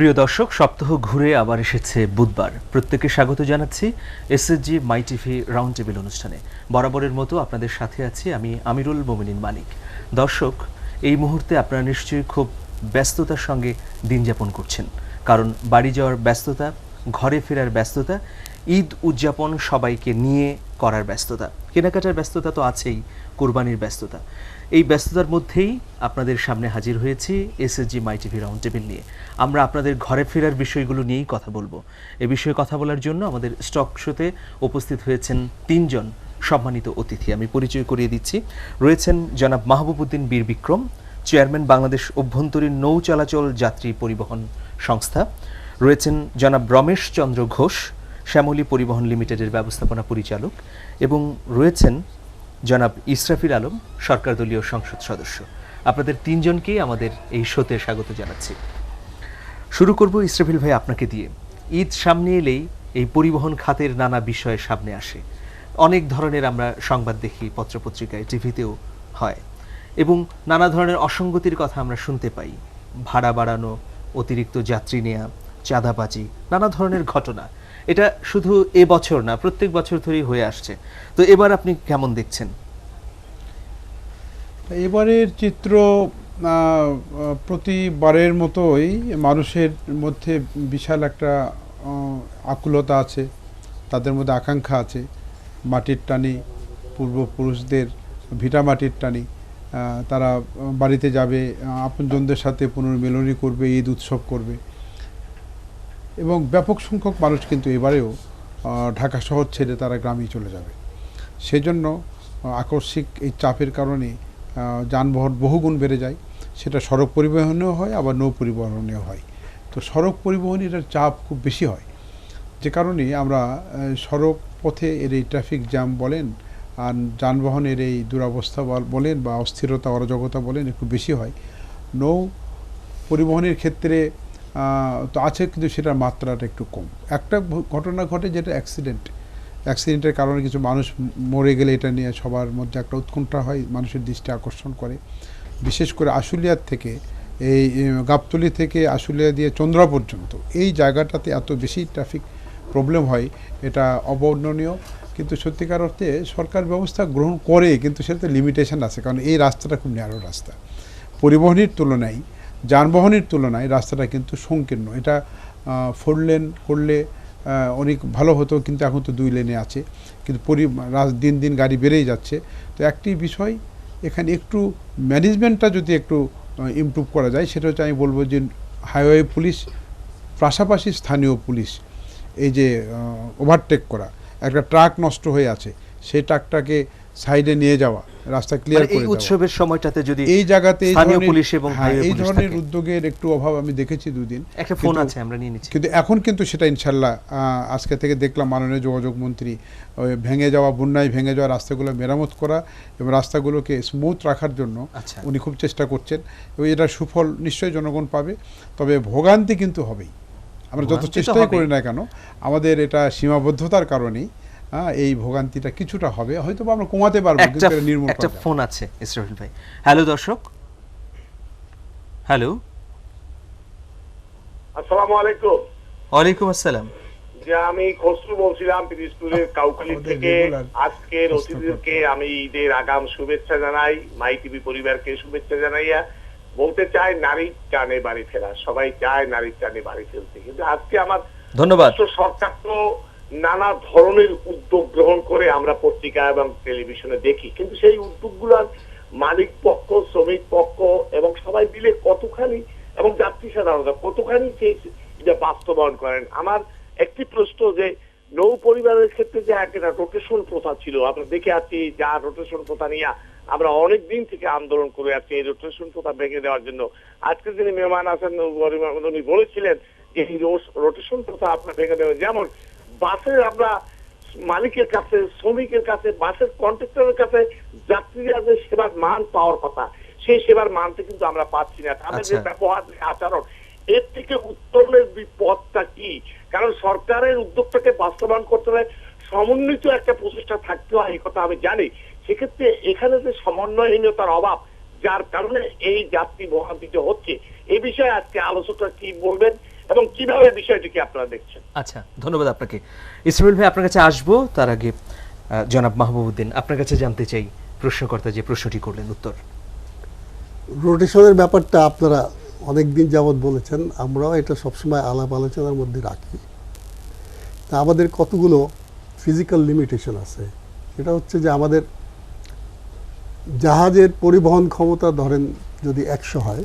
প্রিয় দর্শক, সপ্তাহ ঘুরে আবার এসেছে বুধবার। প্রত্যেককে স্বাগত জানাচ্ছি এসএসজি মাই টিভি রাউন্ড টেবিল অনুষ্ঠানে। বরাবরের মতো আপনাদের সাথে আছি আমি আমিরুল মোমিনিন মানিক। দর্শক, এই মুহূর্তে আপনারা নিশ্চয়ই খুব ব্যস্ততার সঙ্গে দিন যাপন করছেন, কারণ বাড়ি যাওয়ার ব্যস্ততা, ঘরে ফেরার ব্যস্ততা, ঈদ উদযাপন সবাইকে নিয়ে করার ব্যস্ততা, কেনাকাটার ব্যস্ততা তো আছেই, কোরবানির ব্যস্ততা। এই ব্যস্ততার মধ্যেই আপনাদের সামনে হাজির হয়েছি এসএসজি মাই টিভি রাউন্ড টেবিল নিয়ে। আমরা আপনাদের ঘরে ফেরার বিষয়গুলো নিয়েই কথা বলবো। এ বিষয়ে কথা বলার জন্য আমাদের স্টক শোতে উপস্থিত হয়েছেন তিনজন সম্মানিত অতিথি। আমি পরিচয় করিয়ে দিচ্ছি। রয়েছেন জনাব মাহবুবউদ্দিন বীর বিক্রম, চেয়ারম্যান বাংলাদেশ অভ্যন্তরীণ নৌ চলাচল যাত্রী পরিবহন সংস্থা। রয়েছেন জনাব রমেশ চন্দ্র ঘোষ, শ্যামলী পরিবহন লিমিটেডের ব্যবস্থাপনা পরিচালক। এবং রয়েছেন জনাব ইসরাফিল আলম, সরকার দলীয় সংসদ সদস্য। আপনাদের তিনজনকেই আমাদের এই শোতে স্বাগত জানাচ্ছি। শুরু করব ইসরাফিল ভাই আপনাকে দিয়ে। ঈদ সামনে এলেই এই পরিবহন খাতের নানা বিষয় সামনে আসে। অনেক ধরনের আমরা সংবাদ দেখি, পত্রপত্রিকায়, টিভিতেও হয়, এবং নানা ধরনের অসঙ্গতির কথা আমরা শুনতে পাই। ভাড়া বাড়ানো, অতিরিক্ত যাত্রী নেওয়া, চাঁদাবাজি, নানা ধরনের ঘটনা। এটা শুধু এবছর না, প্রত্যেক বছর ধরেই হয়ে আসছে। তো এবার আপনি কেমন দেখছেন? এবারের চিত্র প্রতিবারের মতোই মানুষের মধ্যে বিশাল একটা আকুলতা আছে, তাদের মধ্যে আকাঙ্ক্ষা আছে। মাটির টানি, পূর্বপুরুষদের ভিটা মাটির টানি, তারা বাড়িতে যাবে, আপনজনদের সাথে পুনর্মিলনী করবে, ঈদ উৎসব করবে। এবং ব্যাপক সংখ্যক মানুষ কিন্তু এবারেও ঢাকা শহর ছেড়ে তারা গ্রামে চলে যাবে। সেজন্য আকস্মিক এই চাপের কারণে যানবাহন বহুগুণ বেড়ে যায়। সেটা সড়ক পরিবহনেও হয়, আবার নৌ পরিবহনেও হয়। তো সড়ক পরিবহনে এটার চাপ খুব বেশি হয়, যে কারণে আমরা সড়ক পথে এর এই ট্রাফিক জ্যাম বলেন আর যানবাহনের এই দুরবস্থা বলেন বা অস্থিরতা, অরাজকতা বলেন, একটু বেশি হয়। নৌ পরিবহনের ক্ষেত্রে তো আছে, কিন্তু সেটার মাত্রাটা একটু কম। একটা ঘটনা ঘটে, যেটা অ্যাক্সিডেন্টের কারণে কিছু মানুষ মরে গেলে এটা নিয়ে সবার মধ্যে একটা উৎকণ্ঠা হয়, মানুষের দৃষ্টি আকর্ষণ করে। বিশেষ করে আশুলিয়ার থেকে, এই গাবতলী থেকে আশুলিয়া দিয়ে চন্দ্রা পর্যন্ত এই জায়গাটাতে এত বেশি ট্রাফিক প্রবলেম হয়, এটা অবর্ণনীয়। কিন্তু সত্যিকার অর্থে সরকার ব্যবস্থা গ্রহণ করে, কিন্তু সেটাতে লিমিটেশন আছে, কারণ এই রাস্তাটা খুব ন্যারো রাস্তা। পরিবহনের তুলনায়, যানবাহনের তুলনায় রাস্তাটা কিন্তু সংকীর্ণ। এটা 4 লেন করলে অনেক ভালো হতো, কিন্তু এখন তো 2 লেনে আছে, কিন্তু দিন দিন গাড়ি বেড়েই যাচ্ছে। তো একটি বিষয় এখানে একটু ম্যানেজমেন্টটা যদি একটু ইমপ্রুভ করা যায়, সেটা হচ্ছে, আমি বলবো যে হাইওয়ে পুলিশ পাশাপাশি স্থানীয় পুলিশ, এই যে ওভারটেক করা, একটা ট্রাক নষ্ট হয়ে আছে, সেই ট্রাকটাকে সাইডে নিয়ে যাওয়া, রাস্তা ক্লিয়ার করে দেওয়া। উৎসবের সময়টাতে যদি এই জায়গাতে স্থানীয় পুলিশ এবং এই ধরনের উদ্যোগের একটু অভাব আমি দেখেছি 2 দিন। একটা ফোন আছে, আমরা নিয়ে নিচ্ছি। কিন্তু এখন কিন্তু সেটা ইনশাল্লাহ আজকে থেকে দেখলাম মাননীয় যোগাযোগ মন্ত্রী ভেঙে যাওয়া, বন্যায় ভেঙে যাওয়া রাস্তাগুলো মেরামত করা এবং রাস্তাগুলোকে স্মুথ রাখার জন্য উনি খুব চেষ্টা করছেন, এবং এটার সুফল নিশ্চয়ই জনগণ পাবে। তবে ভোগান্তি কিন্তু হবেই, আমরা যত চেষ্টাই করি না কেন, আমাদের এটা সীমাবদ্ধতার কারণেই এই ভোগান্তিটা কিছুটা হবে, হয়তো আমরা কমাতে পারবো, কিন্তু এটা নির্মূল করা একটা ফোন আছে ইসরাফিল ভাই। হ্যালো দর্শক, হ্যালো, আসসালামু আলাইকুম। ওয়ালাইকুম আসসালাম। যে আমি খসরু বলছিলাম পিরিজপুরের কাউখালী থেকে। আজকের অতিথিদেরকে আমি ঈদের আগাম শুভেচ্ছা জানাই, মাই টিভি পরিবারকে শুভেচ্ছা জানাইয়া বলতে চাই, নারীর টানে বাড়ি ফেরা। সবাই চায় নারীর টানে বাড়ি ফেলতে, কিন্তু আজকে আমার ধন্যবাদ। সরকার তো নানা ধরনের উদ্যোগ গ্রহণ করে আমরা পত্রিকা এবং টেলিভিশনে দেখি, কিন্তু সেই উদ্যোগগুলোর মালিক পক্ষ, শ্রমিক পক্ষ এবং সবাই মিলে কতখানি, এবং যাত্রী সাধারণত কতখানি সেই বাস্তবায়ন করেন। আমার একটি প্রশ্ন, যে নৌ পরিবারের ক্ষেত্রে যে একটা রোটেশন প্রথা ছিল, আমরা দেখে আছি, যা রোটেশন প্রথা নিয়ে আমরা অনেক দিন থেকে আন্দোলন করে আছি, এই রোটেশন প্রথা ভেঙে দেওয়ার জন্য। আজকে যিনি মেহমান আছেন উনি বলেছিলেন যে এই রোটেশন প্রথা আপনার ভেঙে দেবেন। যেমন বাসের আমরা মালিকের কাছে, শ্রমিকের কাছে, বাসের কন্ট্রাক্টরের কাছে যাত্রীরা যে সেবার মান পাওয়ার কথা, সেই সেবার মানটা কিন্তু আমরা পাচ্ছি না। তাদের যে ব্যবহার, আচরণ, এর থেকে উত্তরণের বিপদটা কি? কারণ সরকারের উদ্যোগটাকে বাস্তবায়ন করতে হলে সমন্বিত একটা প্রচেষ্টা থাকতে হয়, এই কথা আমি জানি। সেক্ষেত্রে এখানে যে সমন্বয়হীনতার অভাব, যার কারণে এই যাত্রী ভোগান্তিতে হচ্ছে, এই বিষয়ে আজকে আলোচনা কি বলবেন এবং কিভাবে বিষয়টিকে আপনারা দেখছেন? আচ্ছা, ধন্যবাদ আপনাকে। ইসমাইল ভাই, আপনার কাছে আসবো, তার আগে জনাব মাহবুবউদ্দিন, আপনার কাছে জানতে চাই, প্রশ্নকর্তা যে প্রশ্নটি করলেন উত্তর। রোটেশনের ব্যাপারটা আপনারা অনেক দিন যাবৎ বলেছেন, আমরাও এটা সবসময় আলাপ আলোচনার মধ্যে রাখি। তা আমাদের কতগুলো ফিজিক্যাল লিমিটেশন আছে। সেটা হচ্ছে যে আমাদের জাহাজের পরিবহন ক্ষমতা ধরেন যদি 100 হয়,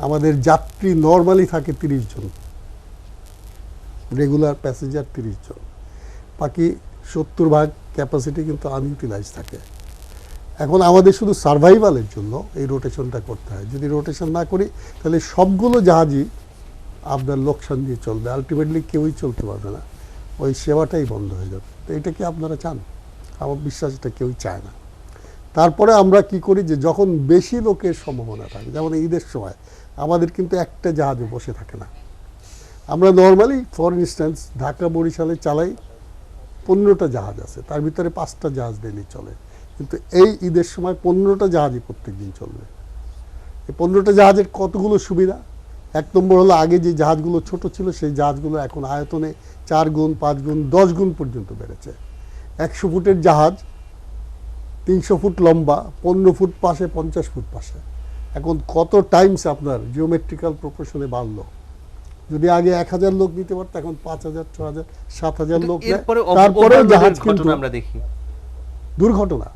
আমাদের যাত্রী নর্মালি থাকে 30 জন, রেগুলার প্যাসেঞ্জার 30 জন, বাকি 70% ক্যাপাসিটি কিন্তু আনইউটিলাইজ থাকে। এখন আমাদের শুধু সার্ভাইভালের জন্য এই রোটেশনটা করতে হয়। যদি রোটেশন না করি তাহলে সবগুলো জাহাজই আপনার লোকসান দিয়ে চলবে, আলটিমেটলি কেউই চলতে পারবে না, ওই সেবাটাই বন্ধ হয়ে যাবে। তো এটা কি আপনারা চান? আমার বিশ্বাস এটা কেউই চায় না। তারপরে আমরা কি করি যে যখন বেশি লোকের সম্ভাবনা থাকে, যেমন ঈদের সময় আমাদের কিন্তু একটা জাহাজে বসে থাকে না। আমরা নর্মালি ফর ইনস্ট্যান্স ঢাকা বরিশালে চালাই 15টা জাহাজ আছে, তার ভিতরে 5টা জাহাজ ডেলি চলে, কিন্তু এই ঈদের সময় 15টা জাহাজই প্রত্যেক দিন চলবে। এই 15টা জাহাজের কতগুলো সুবিধা। 1 নম্বর হলো, আগে যে জাহাজগুলো ছোট ছিল সেই জাহাজগুলো এখন আয়তনে 4 গুণ 5 গুণ 10 গুণ পর্যন্ত বেড়েছে। 100 ফুটের জাহাজ 300 ফুট লম্বা, 15 ফুট পাশে, 50 ফুট পাশে। এখন কত টাইমস আপনার জিওমেট্রিক্যাল প্রপোর্শনে বাড়লো। যদি আগে 1000 লোক নিতে পারতো, এখন 5000, 6000, 7000 লোক নেয়। তারপরে জাহাজ কিন্তু আমরা দেখি দুর্ঘটনা,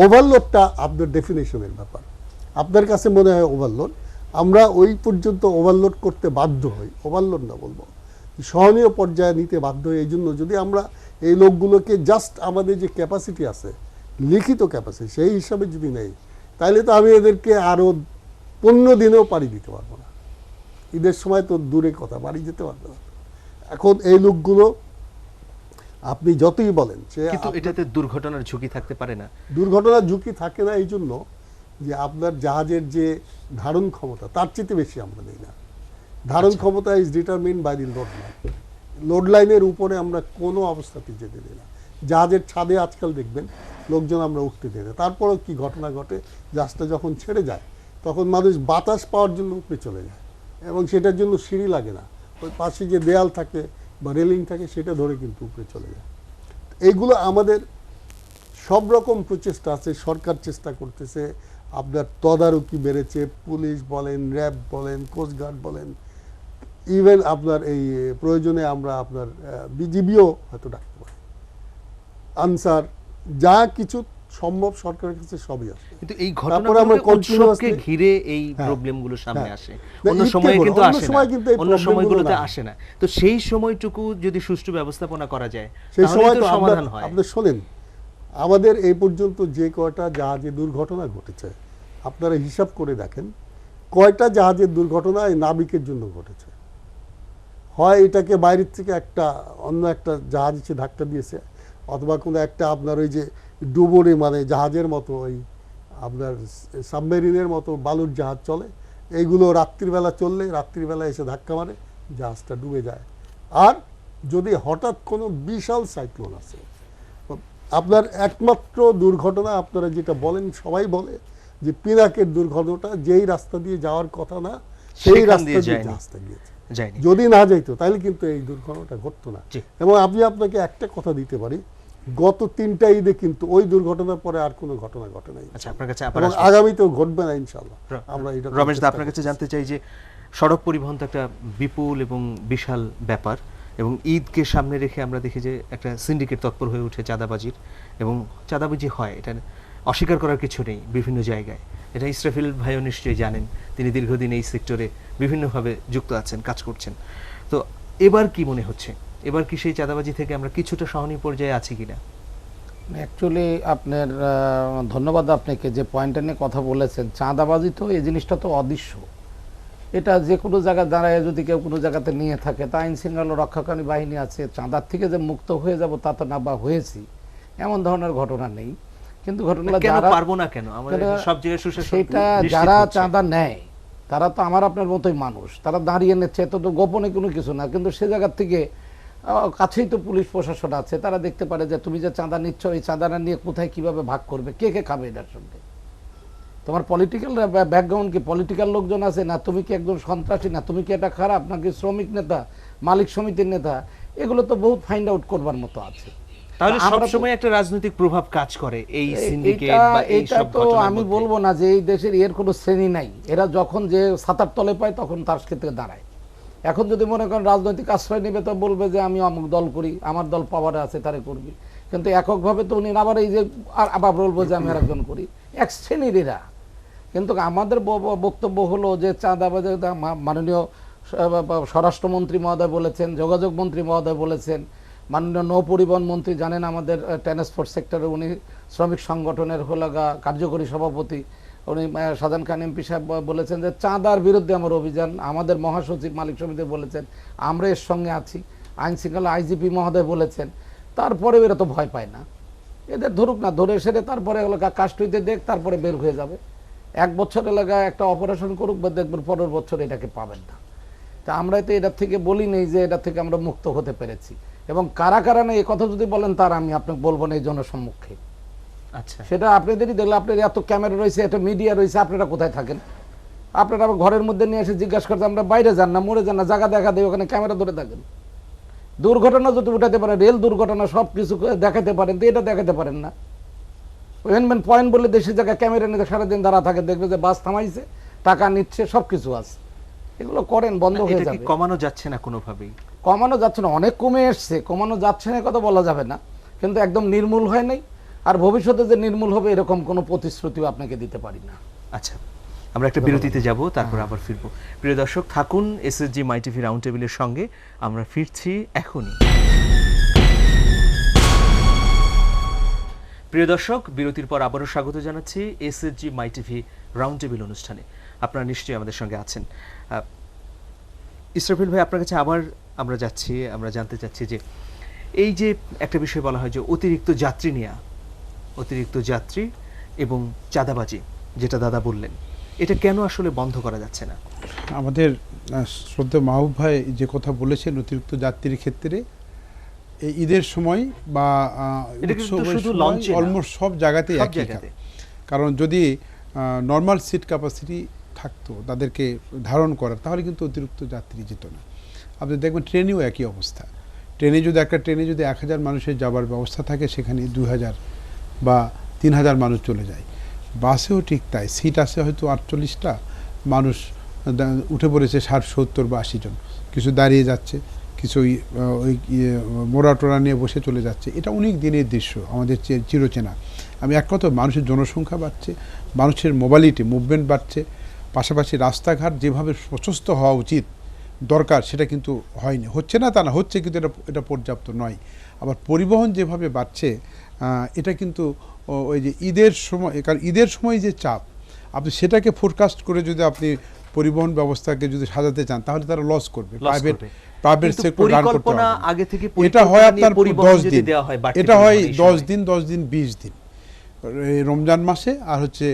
ওভারলোডটা আপনার ডেফিনেশনের ব্যাপার। আপনার কাছে মনে হয় ওভারলোড, আমরা ওই পর্যন্ত ওভারলোড করতে বাধ্য হই, ওভারলোড না বলবো, সহনীয় পর্যায়ে নিতে বাধ্য হই। এই জন্য যদি আমরা এই লোকগুলোকে জাস্ট আমাদের যে ক্যাপাসিটি আছে, লিখিত ক্যাপাসিটি, সেই হিসাবে যদি নেই, তাহলে তো আমি এদেরকে আরও 15 দিনেও পাড়ি দিতে পারবো না। ঈদের সময় তো দূরে কথা, বাড়ি যেতে পারবে না। এখন এই লোকগুলো আপনি যতই বলেন, কিন্তু এটাতে দুর্ঘটনার ঝুঁকি থাকতে পারে না। দুর্ঘটনার ঝুঁকি থাকে না এই জন্য যে আপনার জাহাজের যে ধারণ ক্ষমতা তার চেয়ে বেশি আমরা নেই না। ধারণ ক্ষমতা is determine by the load line. Load লাইনের উপরে আমরা কোনো অবস্থাতে যেতে দিই না। জাহাজের ছাদে আজকাল দেখবেন লোকজন আমরা উঠতে দিই না। তারপরেও কি ঘটনা ঘটে, জাহাজটা যখন ছেড়ে যায় তখন মানুষ বাতাস পাওয়ার জন্য উপরে চলে যায়, এবং সেটার জন্য সিঁড়ি লাগে না, ওই পাশে যে দেয়াল থাকে বা রেলিং থাকে সেটা ধরে কিন্তু উপরে চলে যায়। এইগুলো আমাদের সব রকম প্রচেষ্টা আছে, সরকার চেষ্টা করতেছে, আপনার তদারকি বেড়েছে, পুলিশ বলেন, র্যাব বলেন, কোস্টগার্ড বলেন, ইভেন আপনার এই প্রয়োজনে আমরা আপনার বিজিবিও হয়তো ডাকতে পারি, আনসার, যা কিছু সম্ভব সরকারের কাছে সবই আছে। কিন্তু এই ঘটনাগুলোকে ঘিরে এই প্রবলেমগুলো সামনে আসে, অন্য সময়ে কিন্তু আসে না, অন্য সময়গুলোতে আসে না। তো সেই সময়টুকু যদি সুষ্ঠু ব্যবস্থাপনা করা যায়, সেই সময় তো সমাধান হয়। আপনি শোনেন, আমাদের এই পর্যন্ত যে কয়টা জাহাজে দুর্ঘটনা ঘটেছে আপনারা হিসাব করে দেখেন, কয়টা জাহাজের দুর্ঘটনা এই নাবিকের জন্য ঘটেছে। হয় এটাকে বাইরের থেকে অন্য একটা জাহাজ এসে ধাক্কা দিয়েছে, অথবা কোনো একটা আপনার ওই যে ডুবোরে, মানে জাহাজের মতো ওই আপনার সাবমেরিনের মতো বালুর জাহাজ চলে, এইগুলো রাত্রিবেলা চললে রাত্রিবেলা এসে ধাক্কা মারে, জাহাজটা ডুবে যায়। আর যদি হঠাৎ কোনো বিশাল সাইক্লোন আসে, আপনার একমাত্র দুর্ঘটনা আপনারা যেটা বলেন, সবাই বলে যে পিনাকের দুর্ঘটনাটা যেই রাস্তা দিয়ে যাওয়ার কথা না সেই রাস্তা দিয়ে জাহাজটা গিয়েছে। যদি না যাইতো তাহলে কিন্তু এই দুর্ঘটনাটা ঘটতো না। এবং আমি আপনাকে একটা কথা দিতে পারি, গত 3টা ঈদে কিন্তু ওই দুর্ঘটনার পরে আর কোনো ঘটনা ঘটে নাই। আচ্ছা, আপনার কাছে এবং আগামীতেও ঘটবে না ইনশাআল্লাহ। আমরা এটা রমেশ দা, আপনার কাছে জানতে চাই যে সড়ক পরিবহন তো একটা বিপুল এবং বিশাল ব্যাপার, এবং ঈদকে সামনে রেখে আমরা দেখি যে একটা সিন্ডিকেট তৎপর হয়ে ওঠে চাঁদাবাজির, এবং চাঁদাবাজি হয়, এটা অস্বীকার করার কিছু নেই বিভিন্ন জায়গায়। এটা ইসরাফিল ভাইও নিশ্চয়ই জানেন, তিনি দীর্ঘদিন এই সেক্টরে বিভিন্নভাবে যুক্ত আছেন, কাজ করছেন। তো এবার কি মনে হচ্ছে, এবার কি সেই চাঁদাবাজি থেকে আমরা কিছুটা সহনীয় পর্যায়ে আছি কিনা? অ্যাকচুয়ালি আপনার ধন্যবাদ আপনাকে যে পয়েন্টটা নিয়ে কথা বলেছেন। চাঁদাবাজি তো এই জিনিসটা তো অদৃশ্য, এটা যে কোনো জায়গায় দাঁড়ায় যদি কেউ কোনো জায়গাতে নিয়ে থাকে, তা আইন শৃঙ্খলা রক্ষাকারী বাহিনী আছে, চাঁদার থেকে যে মুক্ত হয়ে যাব তা তো না, বা হয়েছি এমন ধরনের ঘটনা নেই। কিন্তু ঘটনাটা যারা পারবো না কেন, আমাদের সব জায়গায় সেটা যারা চাঁদা নেয় তারা তো আমার আপনার মতোই মানুষ, তারা দাঁড়িয়ে নিচ্ছে, এত তো গোপনে কোনো কিছু না। কিন্তু সে জায়গার থেকে কাছেই তো পুলিশ প্রশাসন আছে, তারা দেখতে পারে যে তুমি যে চাঁদা নিচ্ছ, এই চাঁদাটা নিয়ে কোথায় কিভাবে ভাগ করবে, কে কে খাবে এটার সঙ্গে। তোমার পলিটিক্যাল ব্যাকগ্রাউন্ড কি, পলিটিক্যাল লোকজন আছে না, তুমি কি একজন সন্ত্রাসী, না তুমি কি এটা খারাপ, নাকি শ্রমিক নেতা, মালিক সমিতির নেতা, এগুলো তো বহুত ফাইন্ড আউট করবার মতো আছে। তাহলে আমরা তো- সবসময় একটা রাজনৈতিক প্রভাব কাজ করে এই সিন্ডিকেট বা এই এটা সব তো ঘটনার আমি মধ্যে। বলবো না যে এই দেশের এর কোনো শ্রেণী নাই, এরা যখন যে ছাতার তলে পায় তখন তার ক্ষেত্রে দাঁড়ায়। এখন যদি মনে করেন রাজনৈতিক আশ্রয় নেবে তো বলবে যে আমি অমুক দল করি, আমার দল পাওয়ারে আছে, তারে করবি, কিন্তু এককভাবে তো উনি আবার এই যে আবার বলবো যে আমি আরেকজন করি, এক শ্রেণীর এরা। কিন্তু আমাদের বক্তব্য হলো যে চাঁদাবাজ, মাননীয় স্বরাষ্ট্রমন্ত্রী মহোদয় বলেছেন, যোগাযোগ মন্ত্রী মহোদয় বলেছেন, মাননীয় নৌ পরিবহন মন্ত্রী জানেন আমাদের ট্রান্সপোর্ট সেক্টরে উনি শ্রমিক সংগঠনের হলাগা কার্যকরী সভাপতি, উনি শাহজাহান খান এমপি সাহেব বলেছেন যে চাঁদার বিরুদ্ধে আমার অভিযান, আমাদের মহাসচিব মালিক সমিতি বলেছেন, আমরা এর সঙ্গে আছি, আইন শৃঙ্খলা আইজিপি মহোদয় বলেছেন। তারপরে এরা তো ভয় পায় না, এদের ধরুক না, ধরে সেরে তারপরে এলাকা কাস্টডিতে দেখ, তারপরে বের হয়ে যাবে। 1 বছর এলাকায় একটা অপারেশন করুক বা দেখবেন পরের বছর এটাকে পাবেন না। তা আমরা তো এটার থেকে বলি নেই যে এটা থেকে আমরা মুক্ত হতে পেরেছি, এবং কারা কারা নেই এই কথা যদি বলেন তার আমি আপনাকে বলবো না এই জনসম্মুখে। আচ্ছা, সেটা আপনাদেরই দেখলে, আপনার এত ক্যামেরা রয়েছে, এত মিডিয়া রয়েছে, আপনারা কোথায় থাকেন? আপনারা আবার ঘরের মধ্যে নিয়ে এসে জিজ্ঞাসা করতে, আমরা বাইরে যান না, মরে যান না, জায়গা দেখা দেয়, ওখানে ক্যামেরা ধরে থাকেন। দুর্ঘটনা যদি উঠাতে পারেন, রেল দুর্ঘটনা সব কিছু দেখাতে পারেন, তো এটা দেখাতে পারেন না। মেন পয়েন্ট বলে দেশের জায়গায় ক্যামেরা নিয়ে সারাদিন দাঁড়া থাকে, দেখবে যে বাস থামাইছে, টাকা নিচ্ছে, সব কিছু আছে। এগুলো করেন, বন্ধ হয়ে এটা কি যাবে। কমানো যাচ্ছে না কোনোভাবেই? কমানো যাচ্ছে না, অনেক কমে এসছে, কমানো যাচ্ছে না কথা বলা যাবে না, কিন্তু একদম নির্মূল হয় নাই। আর ভবিষ্যতে যে নির্মূল হবে এরকম কোনো প্রতিশ্রুতিও আপনাকে দিতে পারি না। আচ্ছা, আমরা একটা বিরতিতে যাব, তারপর আবার ফিরবো। প্রিয় দর্শক, থাকুন এসএসজি মাই টিভি রাউন্ড টেবিলের সঙ্গে, আমরা ফিরছি এখনই। প্রিয় দর্শক, বিরতির পর আবারও স্বাগত জানাচ্ছি এসএসজি মাই টিভি রাউন্ড টেবিল অনুষ্ঠানে। আপনারা নিশ্চয়ই আমাদের সঙ্গে আছেন। ইসরাফিল ভাই, আপনার কাছে আবার আমরা যাচ্ছি, আমরা জানতে চাচ্ছি যে এই যে একটা বিষয় বলা হয় যে অতিরিক্ত যাত্রী নেওয়া, অতিরিক্ত যাত্রী এবং চাঁদাবাজি, যেটা দাদা বললেন, এটা কেন আসলে বন্ধ করা যাচ্ছে না? আমাদের শ্রদ্ধেয় মাহবুব ভাই যে কথা বলেছেন অতিরিক্ত যাত্রীর ক্ষেত্রে, এই ঈদের সময় বা এটা কিন্তু শুধু লঞ্চে না, অলমোস্ট সব জায়গাতেই সব একই জায়গাতে। কারণ যদি নর্মাল সিট ক্যাপাসিটি থাকতো তাদেরকে ধারণ করার, তাহলে কিন্তু অতিরিক্ত যাত্রী যেত না। আপনি দেখবেন ট্রেনেও একই অবস্থা। ট্রেনে যদি একটা ট্রেনে যদি 1000 মানুষের যাবার ব্যবস্থা থাকে, সেখানে 2000 বা 3000 মানুষ চলে যায়। বাসেও ঠিক তাই, সিট আছে হয়তো 48টা, মানুষ উঠে পড়েছে 60, 70 বা 80 জন। কিছু দাঁড়িয়ে যাচ্ছে, কিছু ওই মোড়া টোড়া নিয়ে বসে চলে যাচ্ছে। এটা অনেক দিনের দৃশ্য, আমাদের চিরচেনা। আমি এক কথা, মানুষের জনসংখ্যা বাড়ছে, মানুষের মোবালিটি মুভমেন্ট বাড়ছে, পাশাপাশি রাস্তাঘাট যেভাবে প্রশস্ত হওয়া উচিত দরকার সেটা কিন্তু হয়নি। হচ্ছে না তা না, হচ্ছে, কিন্তু এটা পর্যাপ্ত নয়। আবার পরিবহন যেভাবে বাড়ছে, এটা কিন্তু ওই যে ঈদের সময়, কারণ ঈদের সময় যে চাপ, আপনি সেটাকে ফোরকাস্ট করে যদি আপনি পরিবহন ব্যবস্থাকে যদি সাজাতে চান, তাহলে তারা লস করবে। প্রাইভেট সেক্টর রান করতে পরিকল্পনা হবে। আগে থেকে এটা হয় পরিকল্পনা নিয়ে আপনার পরিবহন 10 যদি দিন, দেওয়া হয়, বাড়তি এটা হয় পরিবহন এই 10 সময়। দিন, 10 দিন 20 দিন, এই রমজান মাসে আর হচ্ছে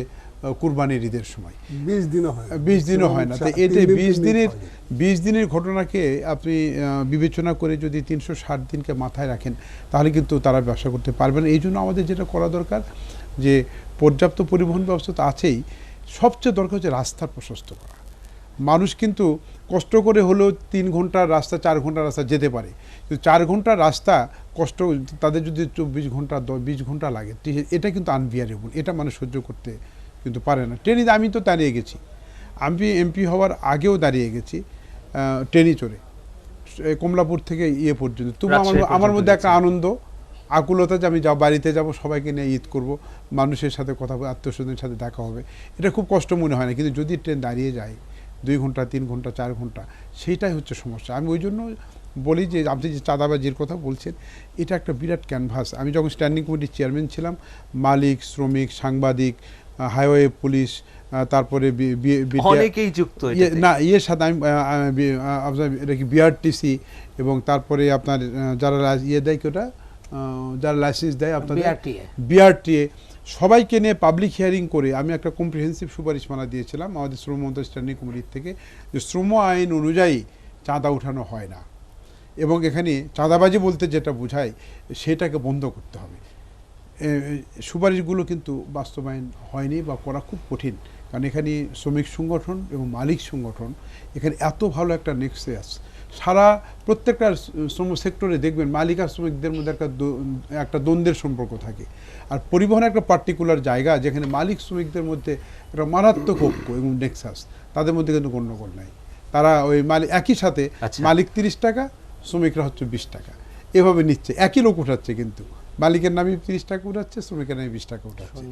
কুরবানির ঈদের সময় 20 দিনও হয় 20 দিনও হয় না। তো এটা 20 দিনের হয়। 20 দিনের ঘটনাকে আপনি বিবেচনা করে যদি 360 দিনকে মাথায় রাখেন, তাহলে কিন্তু তারা ব্যবসা করতে পারবেন। এই জন্য আমাদের যেটা করা দরকার, যে পর্যাপ্ত পরিবহন ব্যবস্থা তো আছেই, সবচেয়ে দরকার হচ্ছে রাস্তা প্রশস্ত করা। মানুষ কিন্তু কষ্ট করে হলেও 3 ঘন্টার রাস্তা, 4 ঘন্টার রাস্তা যেতে পারে, কিন্তু 4 ঘন্টার রাস্তা কষ্ট তাদের যদি 24 ঘন্টা 20 ঘন্টা লাগে, এটা কিন্তু আনবিয়ারেবল, এটা মানুষ সহ্য করতে কিন্তু পারে না। ট্রেনে আমি তো দাঁড়িয়ে গেছি, আমি এমপি হওয়ার আগেও দাঁড়িয়ে গেছি ট্রেনে চড়ে, কমলাপুর থেকে ইয়ে পর্যন্ত। তবু আমার মধ্যে একটা আনন্দ, আকুলতা যে আমি বাড়িতে যাব, সবাইকে নিয়ে ঈদ করব, মানুষের সাথে কথা বলবো, আত্মীয়স্বজনের সাথে দেখা হবে, এটা খুব কষ্ট মনে হয় না। কিন্তু যদি ট্রেন দাঁড়িয়ে যায় 2 ঘন্টা, 3 ঘন্টা, 4 ঘন্টা, সেইটাই হচ্ছে সমস্যা। আমি ওই জন্য বলি যে আপনি যে চাঁদাবাজির কথা বলছেন, এটা একটা বিরাট ক্যানভাস। আমি যখন স্ট্যান্ডিং কমিটির চেয়ারম্যান ছিলাম, মালিক, শ্রমিক, সাংবাদিক, হাইওয়ে পুলিশ, তারপরে অনেকেই যুক্ত এটাতে। না ইয়ের সাথে আমি আপনার এটা কি বিআরটিসি, এবং তারপরে আপনার যারা ইয়ে দেয়, ওটা যারা লাইসেন্স দেয় আপনাদের বিআরটিএ, সবাইকে নিয়ে পাবলিক হিয়ারিং করে আমি একটা কম্প্রিহেন্সিভ সুপারিশমালা দিয়েছিলাম আমাদের শ্রম মন্ত্রী স্ট্যান্ডিং কমিটির থেকে, যে শ্রম আইন অনুযায়ী চাঁদা উঠানো হয় না, এবং এখানে চাঁদাবাজি বলতে যেটা বোঝায় সেটাকে বন্ধ করতে হবে। সুপারিশগুলো কিন্তু বাস্তবায়ন হয়নি বা করা খুব কঠিন, কারণ এখানে শ্রমিক সংগঠন এবং মালিক সংগঠন এখানে এত ভালো একটা নেক্সাস, সারা প্রত্যেকটা শ্রম সেক্টরে দেখবেন মালিক আর শ্রমিকদের মধ্যে একটা দ্বন্দ্বের সম্পর্ক থাকে। আর পরিবহন একটা পার্টিকুলার জায়গা যেখানে মালিক শ্রমিকদের মধ্যে একটা মারাত্মক ঐক্য এবং নেক্সাস, তাদের মধ্যে কিন্তু গণ্ডগোল নাই। তারা ওই একই সাথে আচ্ছা। মালিক 30 টাকা, শ্রমিকরা হচ্ছে 20 টাকা, এভাবে নিচ্ছে, একই লোক উঠাচ্ছে, কিন্তু মালিকের নামে 30 টাকা উঠাচ্ছে, শ্রমিকের নামে 20 টাকা উঠাচ্ছে।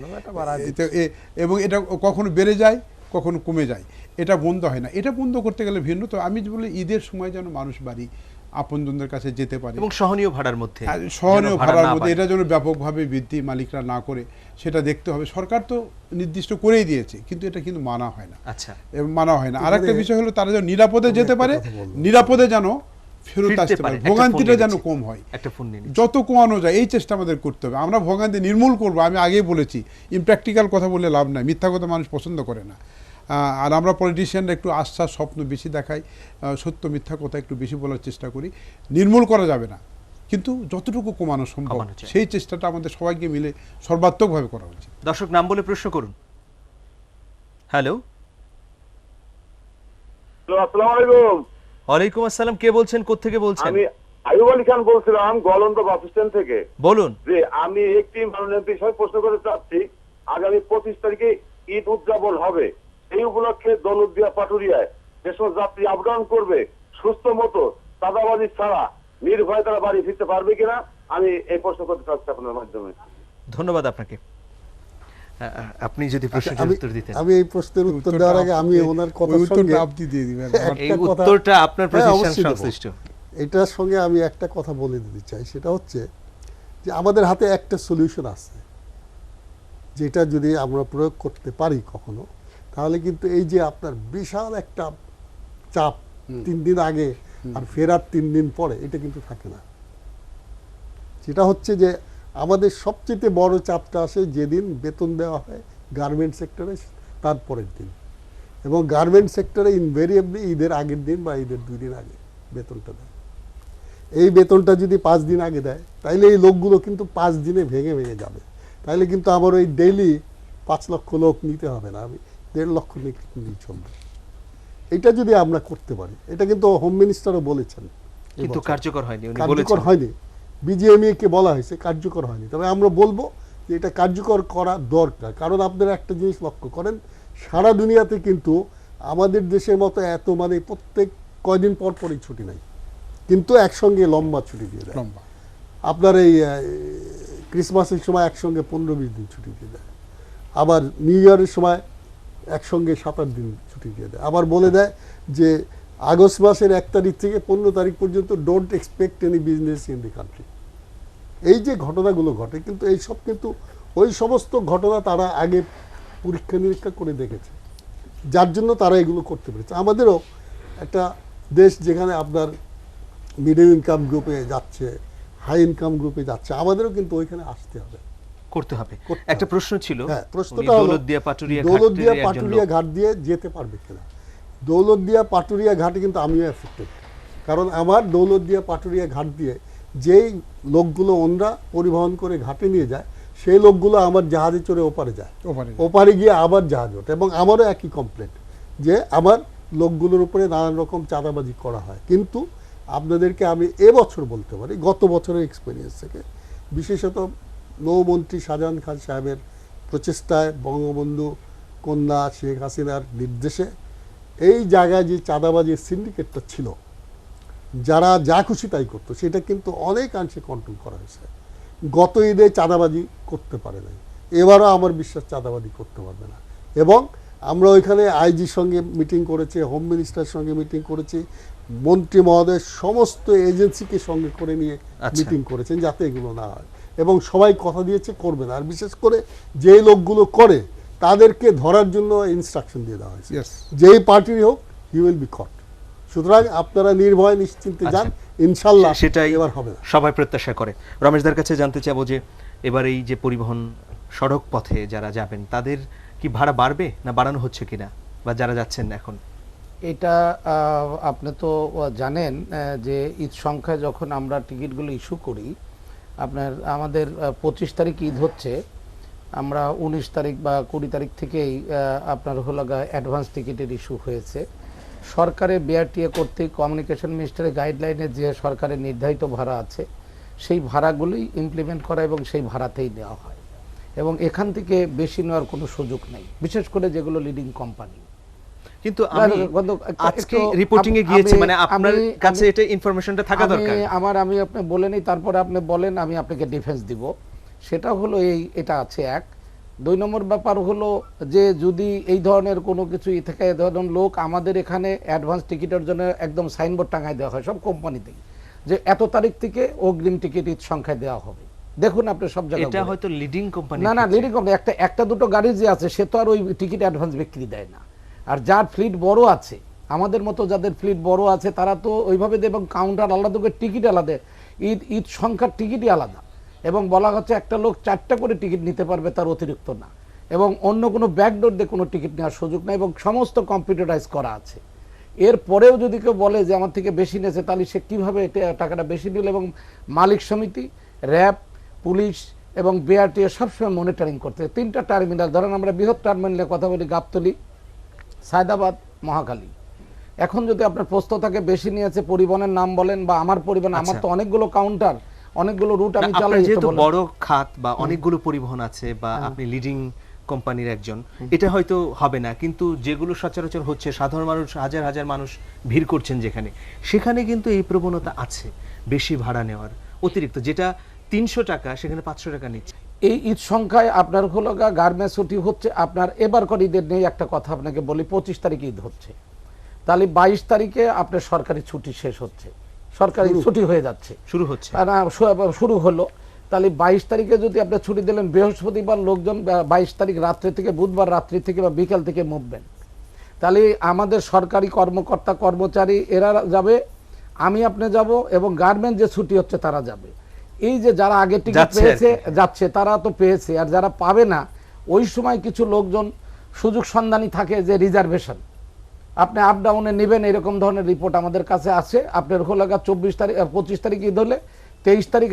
এবং এটা কখনো বেড়ে যায়, কখনো কমে যায়, এটা বন্ধ হয় না। এটা বন্ধ করতে গেলে ভিন্ন, তো আমি বলি ঈদের সময় যেন মানুষ বাড়ি আপনজনদের কাছে যেতে পারে এবং সহনীয় ভাড়ার মধ্যে, সহনীয় যেন ভাড়া ভাড়ার না মধ্যে, বাড়ে। এটা যেন ব্যাপকভাবে বৃদ্ধি মালিকরা না করে সেটা দেখতে হবে। সরকার তো নির্দিষ্ট করেই দিয়েছে, কিন্তু এটা কিন্তু মানা হয় না, আচ্ছা, মানা হয় না। আর একটা বিষয় হলো তারা যেন নিরাপদে যেতে পারে, কথা বলবো। নিরাপদে যেন ফেরত ফিরতে আসতে পারে। পারে, একটা ভোগান্তিটা ফোন যেন নিয়ে কম হয়, একটা ফোন নিয়ে নিচ্ছি। যত কমানো যায় এই চেষ্টা আমাদের করতে হবে। আমরা ভোগান্তি নির্মূল করবো, আমি আগেই বলেছি, ইমপ্র্যাকটিক্যাল কথা বলে লাভ নাই, মিথ্যা কথা মানুষ পছন্দ করে না। আর আমরা পলিটিশিয়ানরা একটু আশ্বাস স্বপ্ন বেশি দেখাই, সত্য মিথ্যা কথা একটু বেশি বলার চেষ্টা করি। নির্মূল করা যাবে না, কিন্তু যতটুকু কমানো সম্ভব কমানো যায়। সেই চেষ্টাটা আমাদের সবাইকে মিলে সর্বাত্মকভাবে করা উচিত। দর্শক নাম বলে প্রশ্ন করুন। হ্যালো, আসসালামু আলাইকুম। ওয়ালাইকুম আসসালাম, কে বলছেন, কোত্থেকে বলছেন? আমি আইয়ুব আলী খান বলছিলাম গোয়ালন্দ বাস স্ট্যান্ড থেকে। বলুন। যে আমি একটি মাননীয় বিষয় প্রশ্ন করতে চাচ্ছি। আগামী 25 তারিখে ঈদ উদযাপন হবে, এই উপলক্ষে দৌলতদিয়া পাটুরিয়ায় যেসব যাত্রী আপ ডাউন করবে সুস্থ মতো চাঁদাবাজি ছাড়া নির্ভয়ে তারা বাড়ি ফিরতে পারবে কিনা, আমি এই প্রশ্ন করতে চাচ্ছি আপনার মাধ্যমে। ধন্যবাদ আপনাকে। আপনি যদি প্রশ্নের আমি উত্তর দিতেন। আমি এই প্রশ্নের উত্তর দেওয়ার আগে আমি ওনার কথার সঙ্গে উত্তরটা আপনি দিয়ে দিবেন। এই একটা কথা- উত্তরটা আপনার হ্যাঁ, প্রতিষ্ঠান অবশ্যই দেব। সংশ্লিষ্ট। এটার সঙ্গে আমি একটা কথা বলে দিতে চাই, সেটা হচ্ছে যে আমাদের হাতে একটা সলিউশন আছে, যেটা যদি আমরা প্রয়োগ করতে পারি কখনো, তাহলে কিন্তু এই যে আপনার বিশাল একটা চাপ 3 দিন আগে আর ফেরার 3 দিন পরে, এটা কিন্তু থাকে না। যেটা হচ্ছে যে আমাদের সবচেয়ে বড় চাপটা আসে যেদিন বেতন দেওয়া হয় গার্মেন্ট সেক্টরে, তারপরের দিন। এবং গার্মেন্ট সেক্টরে ইনভেরিয়েবলি ঈদের আগের দিন বা ঈদের 2 দিন আগে বেতনটা দেয়। এই বেতনটা যদি 5 দিন আগে দেয়, তাইলে এই লোকগুলো কিন্তু 5 দিনে ভেঙে ভেঙে যাবে। তাইলে কিন্তু আমার ওই ডেইলি 5 লক্ষ লোক নিতে হবে না, আমি 1.5 লক্ষ নিয়ে চলবে। এটা যদি আমরা করতে পারি, এটা কিন্তু হোম মিনিস্টারও বলেছেন, কিন্তু কার্যকর হয়নি, উনি কার্যকর বলেছেন। হয়নি। বিজিএমইএ কে বলা হয়েছে, কার্যকর হয়নি। তবে আমরা বলবো যে এটা কার্যকর করা দরকার। কারণ আপনারা একটা জিনিস লক্ষ্য করেন, সারা দুনিয়াতে কিন্তু আমাদের দেশের মতো এত মানে প্রত্যেক কয়দিন পর পরই ছুটি নাই, কিন্তু একসঙ্গে লম্বা ছুটি দিয়ে দেয়। লম্বা আপনার এই ক্রিসমাসের সময় একসঙ্গে 15-20 দিন ছুটি দিয়ে দেয়, আবার নিউ ইয়ারের সময় একসঙ্গে 7-8 দিন ছুটি দিয়ে দেয়। আবার বলে দেয় যে আগস্ট মাসের 1 তারিখ থেকে 15 তারিখ পর্যন্ত don't expect any business in the country. এই যে ঘটনাগুলো ঘটে, কিন্তু এই সব কিন্তু ওই সমস্ত ঘটনা তারা আগে পরীক্ষা নিরীক্ষা করে দেখেছে, যার জন্য তারা এগুলো করতে পেরেছে। আমাদেরও একটা দেশ যেখানে আপনার মিডল ইনকাম গ্রুপে যাচ্ছে, হাই ইনকাম গ্রুপে যাচ্ছে, আমাদেরও কিন্তু ওইখানে আসতে হবে, করতে হবে। করতে একটা হবে। প্রশ্ন ছিল, হ্যাঁ, উনি প্রশ্নটা হলো দৌলতদিয়া পাটুরিয়া দৌলতদিয়া ঘাটের একজন পাটুরিয়া লোক। ঘাট দিয়ে যেতে পারবে কিনা। দৌলতদিয়া পাটুরিয়া ঘাটে কিন্তু আমিও এফেক্টেড, কারণ আমার দৌলতদিয়া পাটুরিয়া ঘাট দিয়ে যেই লোকগুলো ওনরা পরিবহন করে ঘাটে নিয়ে যায়, সেই লোকগুলো আমার জাহাজে চড়ে ওপারে যায়, ওপারে। ওপারে গিয়ে আবার জাহাজ ওঠে। এবং আমারও একই কমপ্লেন যে আমার লোকগুলোর উপরে নানান রকম চাঁদাবাজি করা হয়। কিন্তু আপনাদেরকে আমি এবছর বলতে পারি, গত বছরের এক্সপিরিয়েন্স থেকে, বিশেষত নৌমন্ত্রী শাহজাহান খান সাহেবের প্রচেষ্টায়, বঙ্গবন্ধু কন্যা শেখ হাসিনার নির্দেশে এই জায়গায় যে চাঁদাবাজির সিন্ডিকেটটা ছিল, যারা যা খুশি তাই করতো, সেটা কিন্তু অনেকাংশে কন্ট্রোল করা হয়েছে। গত ঈদে চাঁদাবাজি করতে পারে নাই, এবারও আমার বিশ্বাস চাঁদাবাজি করতে পারবে না। এবং আমরা ওইখানে আইজির সঙ্গে মিটিং করেছি, হোম মিনিস্টারের সঙ্গে মিটিং করেছি, মন্ত্রী মহোদয় সমস্ত এজেন্সিকে সঙ্গে করে নিয়ে আচ্ছা। মিটিং করেছেন যাতে এগুলো না হয়। এবং সবাই কথা দিয়েছে করবে না। আর বিশেষ করে যেই লোকগুলো করে তাদেরকে ধরার জন্য ইনস্ট্রাকশন দিয়ে দেওয়া হয়েছে, Yes. যেই পার্টির হোক, হি উইল বি কট। সুতরাং আপনারা নির্ভয় নিশ্চিন্তে যান, ইনশাল্লাহ সেটাই এবার হবে না। সবাই প্রত্যাশা করে। রমেশদার কাছে জানতে চাবো যে এবার এই যে পরিবহন সড়ক পথে যারা যাবেন, তাদের কি ভাড়া বাড়বে না বাড়ানো হচ্ছে কিনা, বা যারা যাচ্ছেন এখন? এটা আপনি তো জানেন যে ঈদ সংখ্যায় যখন আমরা টিকিটগুলো ইস্যু করি, আপনার আমাদের 25 তারিখ ঈদ হচ্ছে, আমরা 19 তারিখ বা 20 তারিখ থেকেই আপনার হলো অ্যাডভান্স টিকিটের ইস্যু হয়েছে। সরকারের বিআরটিএ কর্তৃক কমিউনিকেশন মিনিস্টারের গাইডলাইনে যে সরকারের নির্ধারিত ভাড়া আছে সেই ভাড়াগুলোই ইমপ্লিমেন্ট করা এবং সেই ভাড়াতেই দেওয়া হয়, এবং এখান থেকে বেশি নেওয়ার কোনো সুযোগ নেই, বিশেষ করে যেগুলো লিডিং কোম্পানি। কিন্তু আমি আজকে রিপোর্টিং এ গিয়েছি, মানে আপনার কাছে এটা ইনফরমেশনটা থাকা দরকার। আমি আপনি বলে নেই, তারপরে আপনি বলেন, আমি আপনাকে ডিফেন্স দিব। সেটা হলো এটা আছে এক। 2 নম্বর ব্যাপার হলো যে যদি এই ধরনের কোনো কিছু থেকে ধরুন লোক আমাদের এখানে অ্যাডভান্স টিকিটের জন্য একদম সাইনবোর্ড টাঙায় দেওয়া হয় সব কোম্পানিতেই, যে এত তারিখ থেকে অগ্রিম টিকিট সংখ্যায় দেওয়া হবে। দেখুন আপনি সব জায়গায়, এটা হয়তো লিডিং কোম্পানি, না লিডিং কোম্পানি একটা দুটো গাড়ি যে আছে সে তো আর ওই টিকিট অ্যাডভান্স বিক্রি দেয় না। আর যার ফ্লিট বড় আছে, আমাদের মতো যাদের ফ্লিট বড় আছে, তারা তো ওইভাবে দেয়, এবং কাউন্টার আলাদা করে টিকিট আলাদা, ঈদ সংখ্যার টিকিটই আলাদা, এবং বলা হচ্ছে একটা লোক 4টা করে টিকিট নিতে পারবে, তার অতিরিক্ত না, এবং অন্য কোনো ব্যাকডোর দিয়ে কোনো টিকিট নেওয়ার সুযোগ নেই, এবং সমস্ত কম্পিউটারাইজ করা আছে। এরপরেও যদি কেউ বলে যে আমার থেকে বেশি নিয়েছে, তাহলে সে কীভাবে টাকাটা বেশি নিল, এবং মালিক সমিতি, র্যাব, পুলিশ এবং বিআরটিএ সবসময় মনিটরিং করতে। 3টা টার্মিনাল, ধরেন আমরা বৃহৎ টার্মিনালে কথা বলি, গাবতলী, সায়দাবাদ, মহাখালী। এখন যদি আপনার প্রশ্ন থাকে বেশি নিয়েছে, পরিবহনের নাম বলেন বা আমার পরিবহন, আমার তো অনেকগুলো কাউন্টার, অনেকগুলো রুট আমি চালাই, যেহেতু বড় খাত বা অনেকগুলো পরিবহন আছে, বা আপনি লিডিং কোম্পানির একজন, এটা হয়তো হবে না। কিন্তু যেগুলো সচরাচর হচ্ছে, সাধারণ মানুষ, হাজার হাজার মানুষ ভিড় করছেন যেখানে, সেখানে কিন্তু এই প্রবণতা আছে বেশি ভাড়া নেওয়ার, অতিরিক্ত, যেটা 300 টাকা সেখানে 500 টাকা নিচ্ছে। এই ঈদ সংখ্যায় আপনার হলো গার্মেন্টস ছুটি হচ্ছে আপনার এবারকার ঈদের নেই। একটা কথা আপনাকে বলি, 25 তারিখ ঈদ হচ্ছে, তাহলে 22 তারিখে আপনার সরকারি ছুটি শেষ হচ্ছে, সরকারি ছুটি হয়ে যাচ্ছে, শুরু হলো। তাহলে 22 তারিখে যদি আপনি ছুটি দিলেন, বৃহস্পতিবার লোকজন 22 তারিখ রাত্রে থেকে, বুধবার রাত্রি থেকে বা বিকাল থেকে মুভবেন, তাহলে আমাদের সরকারি কর্মকর্তা কর্মচারী এরা যাবে, আমি আপনি যাব, এবং গার্মেন্ট যে ছুটি হচ্ছে তারা যাবে। এই যে যারা আগে টিকিট পেয়েছে যাচ্ছে, তারা তো পেয়েছে, আর যারা পাবে না, ওই সময় কিছু লোকজন সুযোগ সন্ধানী থাকে যে রিজার্ভেশন আপনি আপ ডাউনে নেবেন, এরকম ধরনের রিপোর্ট আমাদের কাছে আছে। আপনার হলো 24 তারিখ 25 তারিখ ঈদ হলে 23 তারিখ